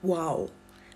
Wow,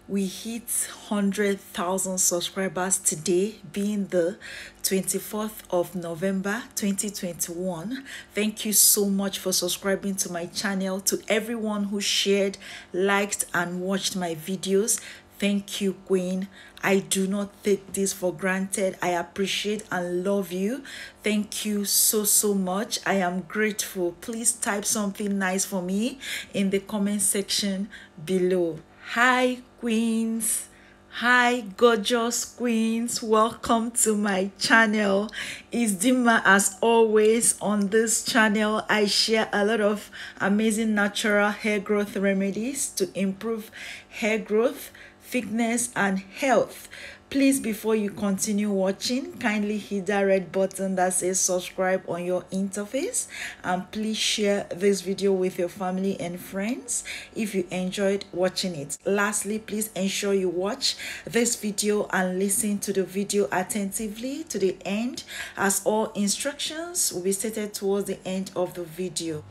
we hit 100,000 subscribers today, being the 24th of November 2021. Thank you so much for subscribing to my channel. To everyone who shared, liked, and watched my videos, thank you, Queen. I do not take this for granted. I appreciate and love you. Thank you so much. I am grateful. Please type something nice for me in the comment section below. Hi, Queens. Hi, gorgeous queens. Welcome to my channel. It's Dima. As always, on this channel I share a lot of amazing natural hair growth remedies to improve hair growth, thickness, and health. Please, before you continue watching, kindly hit that red button that says subscribe on your interface, and please share this video with your family and friends if you enjoyed watching it. Lastly, please ensure you watch this video and listen to the video attentively to the end, as all instructions will be stated towards the end of the video.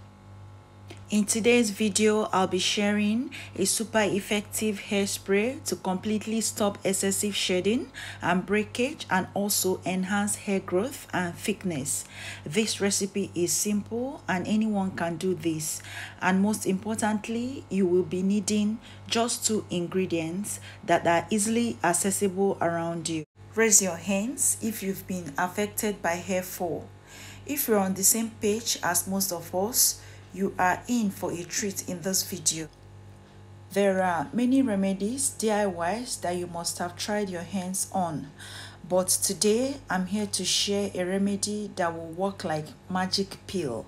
In today's video, I'll be sharing a super effective hairspray to completely stop excessive shedding and breakage and also enhance hair growth and thickness. This recipe is simple and anyone can do this. And most importantly, you will be needing just 2 ingredients that are easily accessible around you. Raise your hands if you've been affected by hair fall. If you're on the same page as most of us, you are in for a treat in this video. There are many remedies, DIYs, that you must have tried your hands on, but today I'm here to share a remedy that will work like magic pill.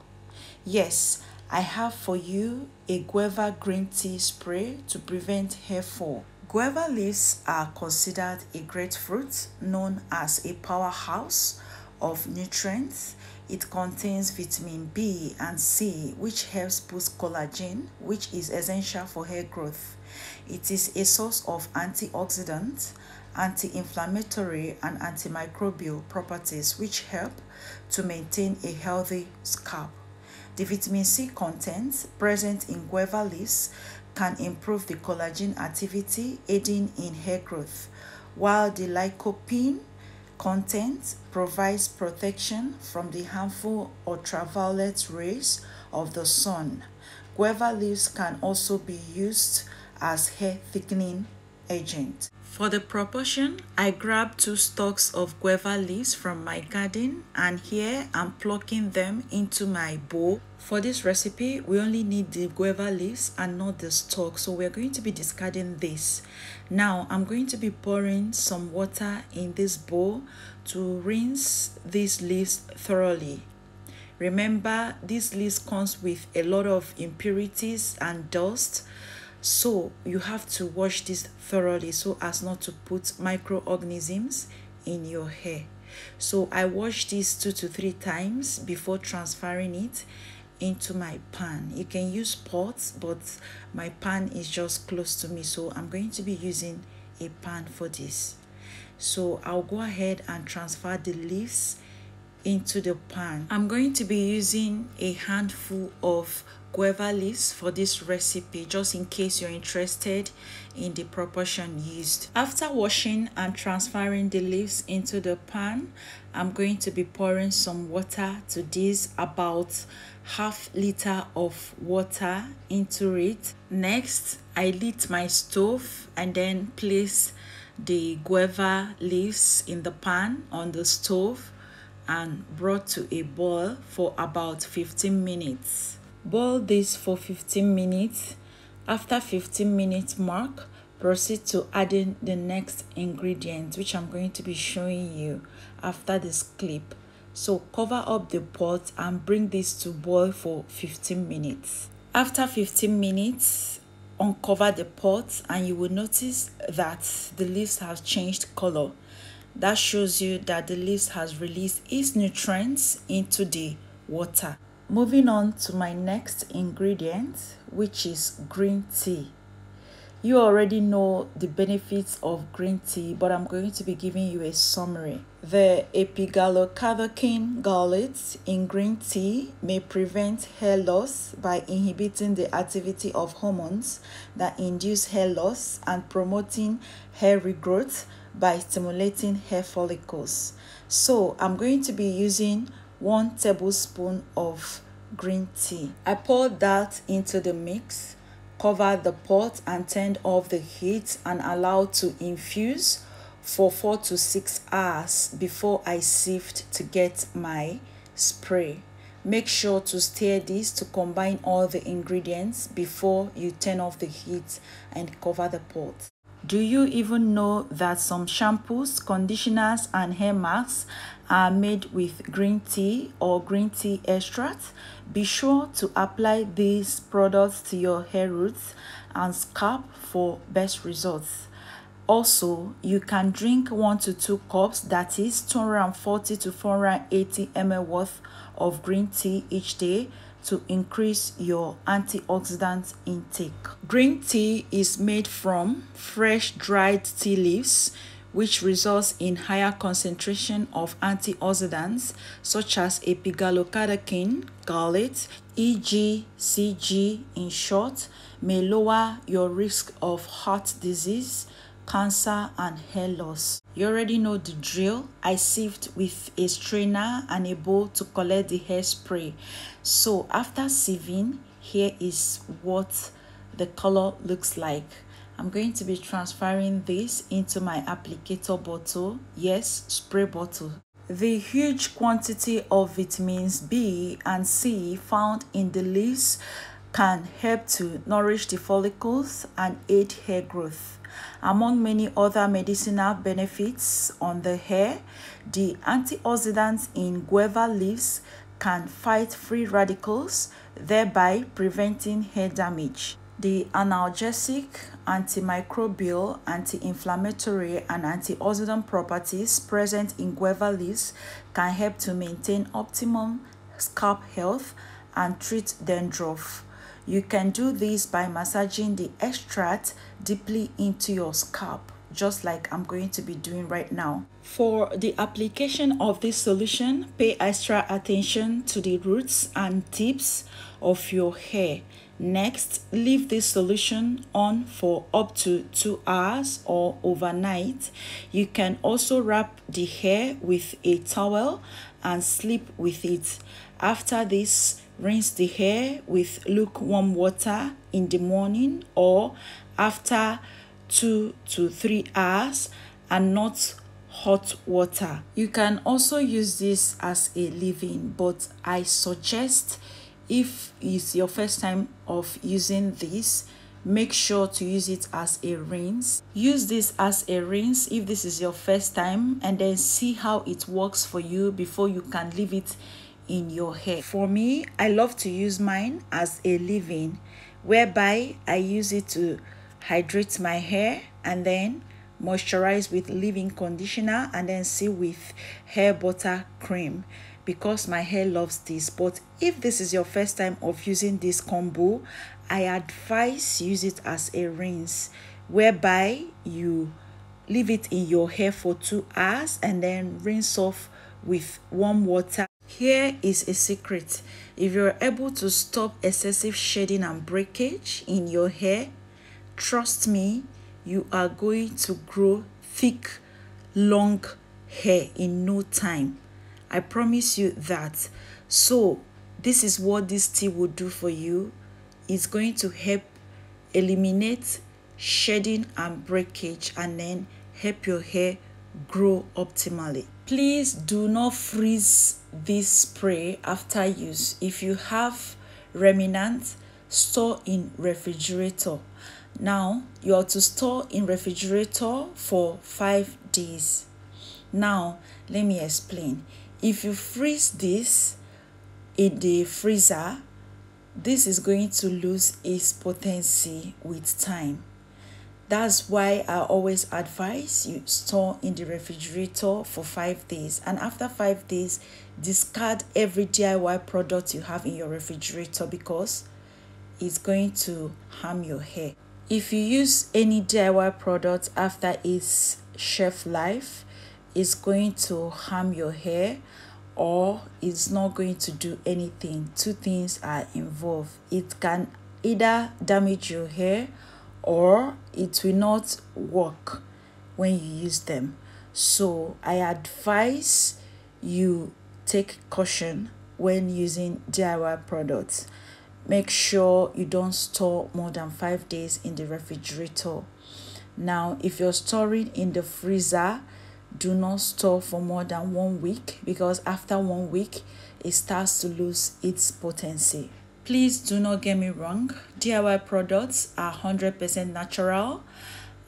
Yes, I have for you a guava green tea spray to prevent hair fall. Guava leaves are considered a great fruit known as a powerhouse of nutrients. It contains vitamin B and C, which helps boost collagen, which is essential for hair growth. It is a source of antioxidant, anti-inflammatory, and antimicrobial properties, which help to maintain a healthy scalp. The vitamin C content present in guava leaves can improve the collagen activity, aiding in hair growth, while the lycopene content provides protection from the harmful ultraviolet rays of the sun. Guava leaves can also be used as hair thickening agent. For the proportion, I grabbed 2 stalks of guava leaves from my garden, and here I'm plucking them into my bowl. For this recipe, we only need the guava leaves and not the stalk, so we're going to be discarding this. Now, I'm going to be pouring some water in this bowl to rinse these leaves thoroughly. Remember, these leaves comes with a lot of impurities and dust, so you have to wash this thoroughly so as not to put microorganisms in your hair. So I wash this 2 to 3 times before transferring it into my pan. You can use pots, but my pan is just close to me, so I'm going to be using a pan for this. So I'll go ahead and transfer the leaves into the pan. I'm going to be using a handful of guava leaves for this recipe, just in case you're interested in the proportion used. After washing and transferring the leaves into the pan, I'm going to be pouring some water to this, about ½ liter of water into it. Next, I lit my stove and then place the guava leaves in the pan on the stove and brought to a boil for about 15 minutes. Boil this for 15 minutes. After 15 minutes mark, proceed to adding the next ingredient, which I'm going to be showing you after this clip. So cover up the pot and bring this to boil for 15 minutes. After 15 minutes, uncover the pot and you will notice that the leaves have changed color. That shows you that the leaves has released its nutrients into the water. Moving on to my next ingredient, which is green tea. You already know the benefits of green tea, but I'm going to be giving you a summary. The epigallocatechin gallate in green tea may prevent hair loss by inhibiting the activity of hormones that induce hair loss and promoting hair regrowth by stimulating hair follicles. So I'm going to be using 1 tablespoon of green tea. I poured that into the mix, covered the pot and turned off the heat and allowed to infuse for 4 to 6 hours before I sieved to get my spray. Make sure to stir this to combine all the ingredients before you turn off the heat and cover the pot. Do you even know that some shampoos, conditioners, and hair masks are made with green tea or green tea extract? Be sure to apply these products to your hair roots and scalp for best results. Also, you can drink 1 to 2 cups, that is 240 to 480 ml worth of green tea each day to increase your antioxidant intake. Green tea is made from fresh dried tea leaves, which results in higher concentration of antioxidants such as epigallocatechin gallate, EGCG in short, may lower your risk of heart disease, cancer, and hair loss. You already know the drill. I sieved with a strainer and a bowl to collect the hairspray. So after sieving, here is what the color looks like. I'm going to be transferring this into my applicator bottle, yes, spray bottle. The huge quantity of vitamins B and C found in the leaves can help to nourish the follicles and aid hair growth. Among many other medicinal benefits on the hair, the antioxidants in guava leaves can fight free radicals, thereby preventing hair damage. The analgesic, antimicrobial, anti-inflammatory, and antioxidant properties present in guava leaves can help to maintain optimum scalp health and treat dandruff. You can do this by massaging the extract deeply into your scalp, just like I'm going to be doing right now. For the application of this solution, pay extra attention to the roots and tips of your hair. Next, leave this solution on for up to 2 hours or overnight. You can also wrap the hair with a towel and sleep with it. After this, rinse the hair with lukewarm water in the morning or after 2 to 3 hours and not hot water. You can also use this as a leave-in, but I suggest if it's your first time of using this, make sure to use it as a rinse. Use this as a rinse if this is your first time, and then see how it works for you before you can leave it in your hair. For me, I love to use mine as a leave-in, whereby I use it to hydrate my hair and then moisturize with leave-in conditioner and then seal with hair butter cream, because my hair loves this. But if this is your first time of using this combo, I advise use it as a rinse, whereby you leave it in your hair for 2 hours and then rinse off with warm water. Here is a secret. If you're able to stop excessive shedding and breakage in your hair, trust me, you are going to grow thick, long hair in no time. I promise you that. So this is what this tea will do for you. It's going to help eliminate shedding and breakage and then help your hair grow optimally. Please do not freeze this spray after use. If you have remnants, store in refrigerator. Now you are to store in refrigerator for 5 days. Now let me explain. If you freeze this in the freezer, this is going to lose its potency with time. That's why I always advise you store in the refrigerator for 5 days, and after 5 days discard every DIY product you have in your refrigerator because it's going to harm your hair. If you use any DIY product after its shelf life, it's going to harm your hair or it's not going to do anything. Two things are involved. It can either damage your hair or it will not work when you use them. So I advise you take caution when using DIY products. Make sure you don't store more than 5 days in the refrigerator. Now, if you're storing in the freezer, do not store for more than 1 week, because after 1 week, it starts to lose its potency. Please do not get me wrong. DIY products are 100% natural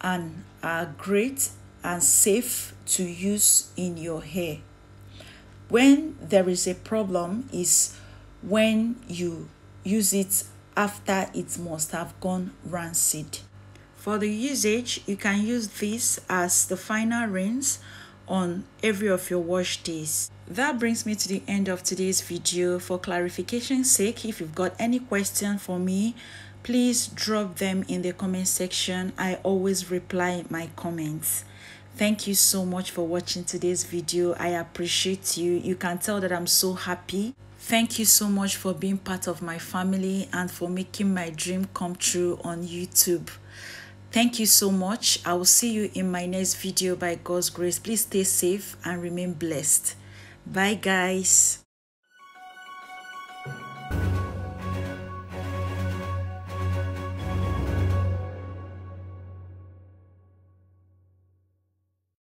and are great and safe to use in your hair. When there is a problem is when you use it after it must have gone rancid. For the usage, you can use this as the final rinse on every of your wash days. That brings me to the end of today's video. For clarification's sake, if you've got any question for me, please drop them in the comment section. I always reply my comments. Thank you so much for watching today's video. I appreciate you. You can tell that I'm so happy. Thank you so much for being part of my family and for making my dream come true on YouTube. Thank you so much. I will see you in my next video by God's grace. Please stay safe and remain blessed. Bye, guys.